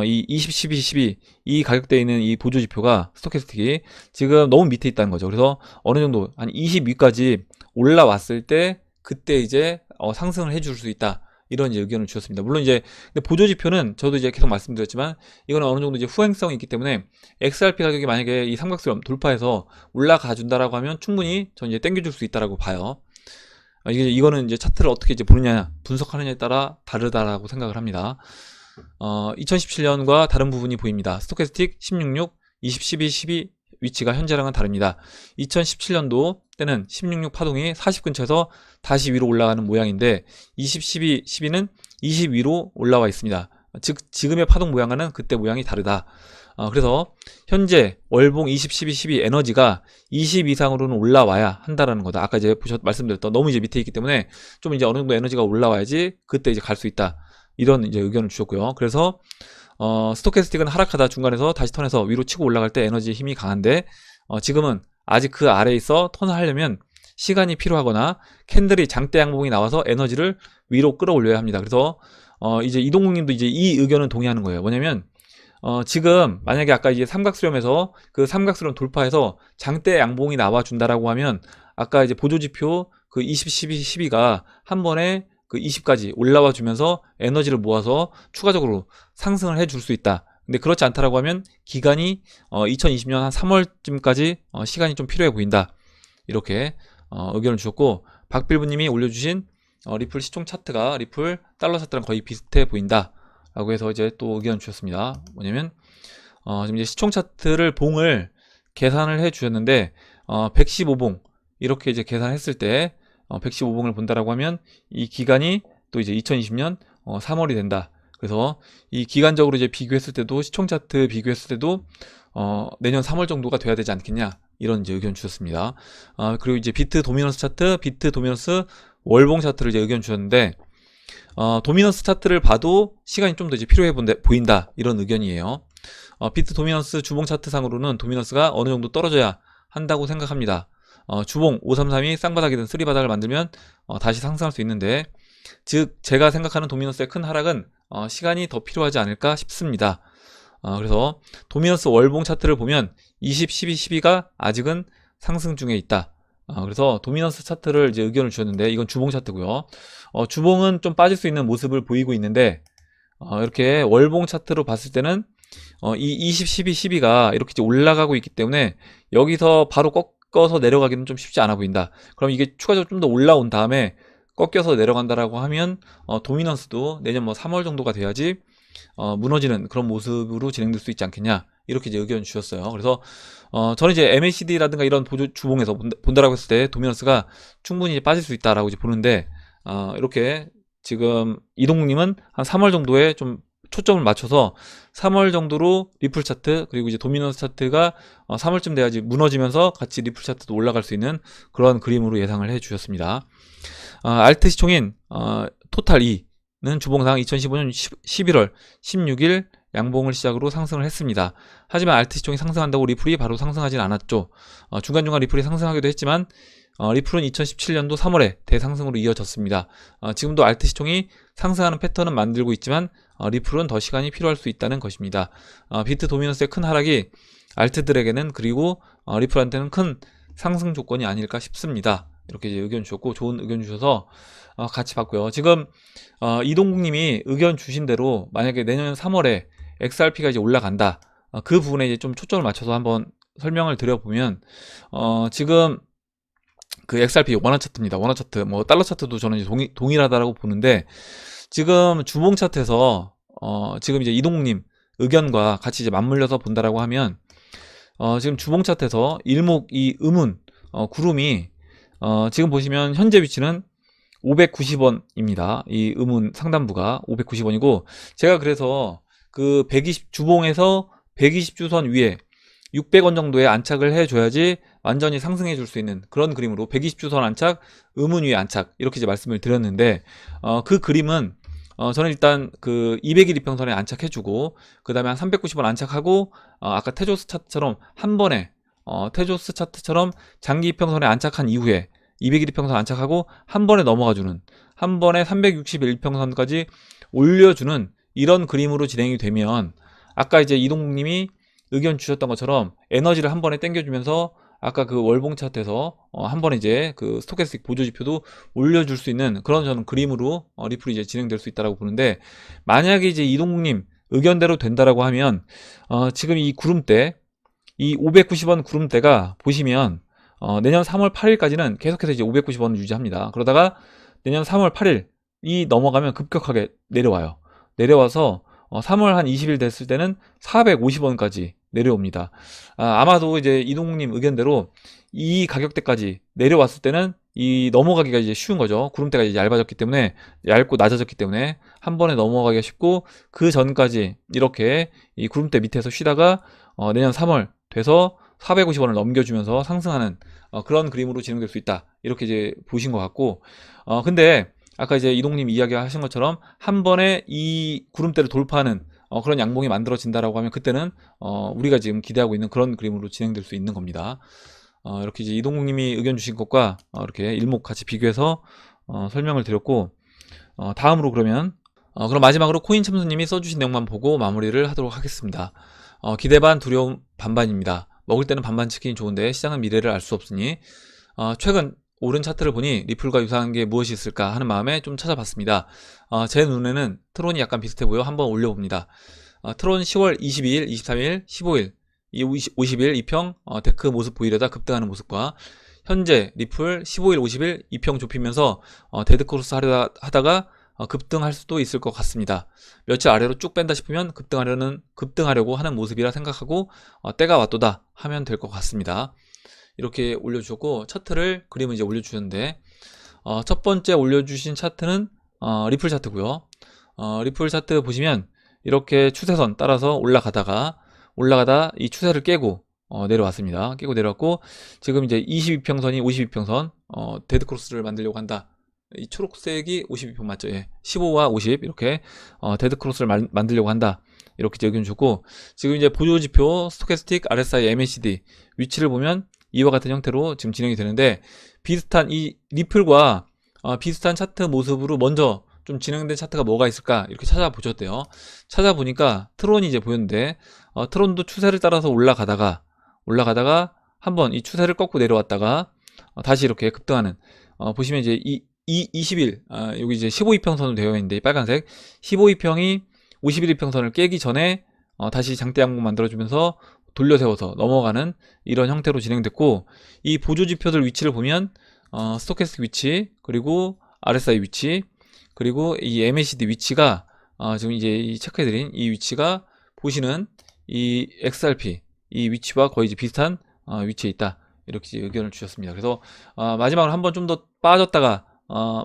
A: 이 20, 12, 12 이 가격대에 있는 이 보조지표가 스토캐스틱이 지금 너무 밑에 있다는 거죠. 그래서 어느 정도 한 20 위까지 올라왔을 때 그때 이제 상승을 해줄 수 있다. 이런 이제 의견을 주셨습니다. 물론 이제 보조지표는 저도 이제 계속 말씀드렸지만 이거는 어느 정도 이제 후행성이 있기 때문에 XRP 가격이 만약에 이 삼각수렴 돌파해서 올라가 준다라고 하면 충분히 전 이제 땡겨줄 수 있다라고 봐요. 이거는 이제 차트를 어떻게 이제 보느냐, 분석하느냐에 따라 다르다라고 생각을 합니다. 2017년과 다른 부분이 보입니다. 스토캐스틱 16.6, 20, 12, 12 위치가 현재랑은 다릅니다. 2017년도 때는 16.6 파동이 40 근처에서 다시 위로 올라가는 모양인데 20, 12, 12는 20 위로 올라와 있습니다. 즉 지금의 파동 모양과는 그때 모양이 다르다. 그래서 현재 월봉 20, 12, 12 에너지가 20 이상으로는 올라와야 한다라는 거다. 아까 이제 말씀드렸던 너무 이제 밑에 있기 때문에 좀 이제 어느 정도 에너지가 올라와야지 그때 이제 갈 수 있다. 이런 이제 의견을 주셨고요. 그래서 스토캐스틱은 하락하다 중간에서 다시 턴해서 위로 치고 올라갈 때 에너지 힘이 강한데 지금은 아직 그 아래에 있어 턴을 하려면 시간이 필요하거나 캔들이 장대 양봉이 나와서 에너지를 위로 끌어올려야 합니다. 그래서 이제 이동국님도 이제 이 의견은 동의하는 거예요. 뭐냐면 지금 만약에 아까 이제 삼각수렴에서 그 삼각수렴 돌파해서 장대 양봉이 나와준다라고 하면 아까 이제 보조지표 그 20, 12, 12가 한 번에 그 20까지 올라와 주면서 에너지를 모아서 추가적으로 상승을 해줄 수 있다. 근데 그렇지 않다라고 하면 기간이 2020년 한 3월쯤까지 시간이 좀 필요해 보인다. 이렇게 의견을 주셨고, 박빌브님이 올려주신 리플 시총 차트가 리플 달러 차트랑 거의 비슷해 보인다 라고 해서 이제 또 의견 주셨습니다. 뭐냐면 지금 이제 시총 차트를 봉을 계산을 해 주셨는데 115봉 이렇게 이제 계산했을 때 115봉을 본다라고 하면 이 기간이 또 이제 2020년 3월이 된다. 그래서 이 기간적으로 이제 비교했을 때도 시총 차트 비교했을 때도 내년 3월 정도가 돼야 되지 않겠냐, 이런 이제 의견 주셨습니다. 그리고 이제 비트 도미넌스 차트, 비트 도미넌스 월봉 차트를 이제 의견 주셨는데 도미넌스 차트를 봐도 시간이 좀 더 이제 필요해 보인다, 이런 의견이에요. 비트 도미넌스 주봉 차트 상으로는 도미넌스가 어느 정도 떨어져야 한다고 생각합니다. 주봉 533이 쌍바닥이든 쓰리바닥을 만들면 다시 상승할 수 있는데, 즉 제가 생각하는 도미넌스의 큰 하락은 시간이 더 필요하지 않을까 싶습니다. 그래서 도미넌스 월봉 차트를 보면 20, 12, 12가 아직은 상승 중에 있다. 그래서 도미넌스 차트를 이제 의견을 주셨는데, 이건 주봉 차트고요. 주봉은 좀 빠질 수 있는 모습을 보이고 있는데, 이렇게 월봉 차트로 봤을 때는 이 20, 12, 12가 이렇게 이제 올라가고 있기 때문에 여기서 바로 꺾어서 내려가기는 좀 쉽지 않아 보인다. 그럼 이게 추가적으로 좀 더 올라온 다음에 꺾여서 내려간다라고 하면 도미넌스도 내년 뭐 3월 정도가 돼야지 무너지는 그런 모습으로 진행될 수 있지 않겠냐, 이렇게 이제 의견 주셨어요. 그래서 저는 이제 MACD라든가 이런 보조 주봉에서 본다라고 했을 때 도미넌스가 충분히 이제 빠질 수 있다라고 이제 보는데, 이렇게 지금 이동국님은 한 3월 정도에 좀 초점을 맞춰서 3월 정도로 리플 차트, 그리고 이제 도미넌스 차트가 3월쯤 돼야지 무너지면서 같이 리플 차트도 올라갈 수 있는 그런 그림으로 예상을 해 주셨습니다. 알트 시총인 토탈 2는 주봉상 2015년 11월 16일 양봉을 시작으로 상승을 했습니다. 하지만 알트 시총이 상승한다고 리플이 바로 상승하진 않았죠. 중간중간 리플이 상승하기도 했지만 리플은 2017년도 3월에 대상승으로 이어졌습니다. 지금도 알트 시총이 상승하는 패턴은 만들고 있지만 리플은 더 시간이 필요할 수 있다는 것입니다. 비트 도미넌스의 큰 하락이 알트들에게는, 그리고 리플한테는 큰 상승 조건이 아닐까 싶습니다. 이렇게 이제 의견 주셨고, 좋은 의견 주셔서 같이 봤고요. 지금 이동국님이 의견 주신 대로 만약에 내년 3월에 XRP가 이제 올라간다, 그 부분에 이제 좀 초점을 맞춰서 한번 설명을 드려보면, 지금 그 XRP 원화 차트입니다. 원화 차트, 뭐 달러 차트도 저는 이제 동일하다라고 보는데, 지금 주봉 차트에서 지금 이제 이동국님 의견과 같이 이제 맞물려서 본다라고 하면, 지금 주봉 차트에서 일목 이 음운 구름이 지금 보시면 현재 위치는 590원입니다. 이 음운 상단부가 590원이고, 제가 그래서 그 120 주봉에서 120주선 위에 600원 정도에 안착을 해줘야지 완전히 상승해 줄 수 있는 그런 그림으로 120주선 안착, 음운 위에 안착, 이렇게 이제 말씀을 드렸는데, 그 그림은 저는 일단 그 200일 이평선에 안착해주고, 그 다음에 한 390원 안착하고, 아까 테조스 차트처럼 한 번에 테조스 차트처럼 장기 이평선에 안착한 이후에 200일 이평선 안착하고 한 번에 넘어가주는, 한 번에 360일 이평선까지 올려주는 이런 그림으로 진행이 되면, 아까 이제 이동국님이 의견 주셨던 것처럼 에너지를 한 번에 당겨주면서 아까 그 월봉 차트에서 한 번에 이제 그 스토캐스틱 보조지표도 올려줄 수 있는 그런 저는 그림으로 리플이 이제 진행될 수 있다라고 보는데, 만약에 이제 이동국님 의견대로 된다라고 하면 지금 이 구름대, 이 590원 구름대가 보시면 내년 3월 8일까지는 계속해서 이제 590원을 유지합니다. 그러다가 내년 3월 8일이 넘어가면 급격하게 내려와요. 내려와서 3월 한 20일 됐을 때는 450원까지 내려옵니다. 아마도 이제 이동국님 의견대로 이 가격대까지 내려왔을 때는 이 넘어가기가 이제 쉬운 거죠. 구름대가 이제 얇아졌기 때문에, 얇고 낮아졌기 때문에 한 번에 넘어가기가 쉽고, 그 전까지 이렇게 이 구름대 밑에서 쉬다가 내년 3월 돼서 450원을 넘겨주면서 상승하는 그런 그림으로 진행될 수 있다, 이렇게 이제 보신 것 같고, 근데 아까 이제 이동님 이야기 하신 것처럼 한 번에 이 구름대를 돌파하는 그런 양봉이 만들어진다라고 하면, 그때는 우리가 지금 기대하고 있는 그런 그림으로 진행될 수 있는 겁니다. 이렇게 이제 이동국님이 의견 주신 것과 이렇게 일목 같이 비교해서 설명을 드렸고, 다음으로 그러면 그럼 마지막으로 코인 참수님이 써주신 내용만 보고 마무리를 하도록 하겠습니다. 기대 반 두려움 반반입니다. 먹을 때는 반반 치킨이 좋은데 시장은 미래를 알 수 없으니 최근 오른 차트를 보니 리플과 유사한 게 무엇이 있을까 하는 마음에 좀 찾아봤습니다. 제 눈에는 트론이 약간 비슷해 보여 한번 올려봅니다. 트론 10월 22일, 23일, 15일, 이 50일 2평 데크 모습 보이려다 급등하는 모습과, 현재 리플 15일, 50일 2평 좁히면서 데드크로스 하다가 급등할 수도 있을 것 같습니다. 며칠 아래로 쭉 뺀다 싶으면 급등하려고 하는 모습이라 생각하고 때가 왔도다 하면 될 것 같습니다. 이렇게 올려주셨고 차트를 그림을 이제 올려주셨는데 첫 번째 올려주신 차트는 리플 차트고요. 리플 차트 보시면 이렇게 추세선 따라서 올라가다 이 추세를 깨고 내려왔습니다. 깨고 내려왔고 지금 이제 22평선이 52평선 데드크로스를 만들려고 한다. 이 초록색이 52평 맞죠? 예. 15와 50 이렇게 데드크로스를 만들려고 한다. 이렇게 의견 주고 지금 이제 보조지표 스토캐스틱 RSI MACD 위치를 보면 이와 같은 형태로 지금 진행이 되는데 비슷한 이 리플과 비슷한 차트 모습으로 먼저 좀 진행된 차트가 뭐가 있을까 이렇게 찾아보셨대요. 찾아보니까 트론이 이제 보였는데 트론도 추세를 따라서 올라가다가 한번 이 추세를 꺾고 내려왔다가 다시 이렇게 급등하는 보시면 이제 20일 여기 이제 15이평선으로 되어 있는데 이 빨간색 15이평이 51이평선을 깨기 전에 다시 장대 양봉 만들어주면서 돌려 세워서 넘어가는 이런 형태로 진행됐고 이 보조지표들 위치를 보면 스토캐스틱 위치 그리고 RSI 위치 그리고 이 MACD 위치가 지금 이제 이 체크해드린 이 위치가 보시는 이 XRP 이 위치와 거의 이제 비슷한 위치에 있다 이렇게 의견을 주셨습니다. 그래서 마지막으로 한번 좀 더 빠졌다가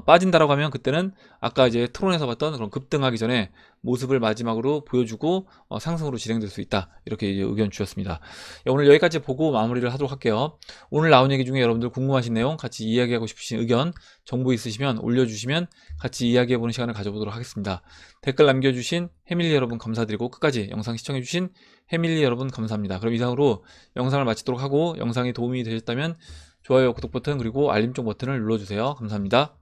A: 빠진다라고 하면 그때는 아까 이제 트론에서 봤던 그런 급등하기 전에 모습을 마지막으로 보여주고 상승으로 진행될 수 있다 이렇게 이제 의견 주셨습니다. 오늘 여기까지 보고 마무리를 하도록 할게요. 오늘 나온 얘기 중에 여러분들 궁금하신 내용 같이 이야기하고 싶으신 의견 정보 있으시면 올려주시면 같이 이야기해보는 시간을 가져보도록 하겠습니다. 댓글 남겨주신 해밀리 여러분 감사드리고 끝까지 영상 시청해주신 해밀리 여러분 감사합니다. 그럼 이상으로 영상을 마치도록 하고 영상이 도움이 되셨다면 좋아요, 구독 버튼 그리고 알림종 버튼을 눌러주세요. 감사합니다.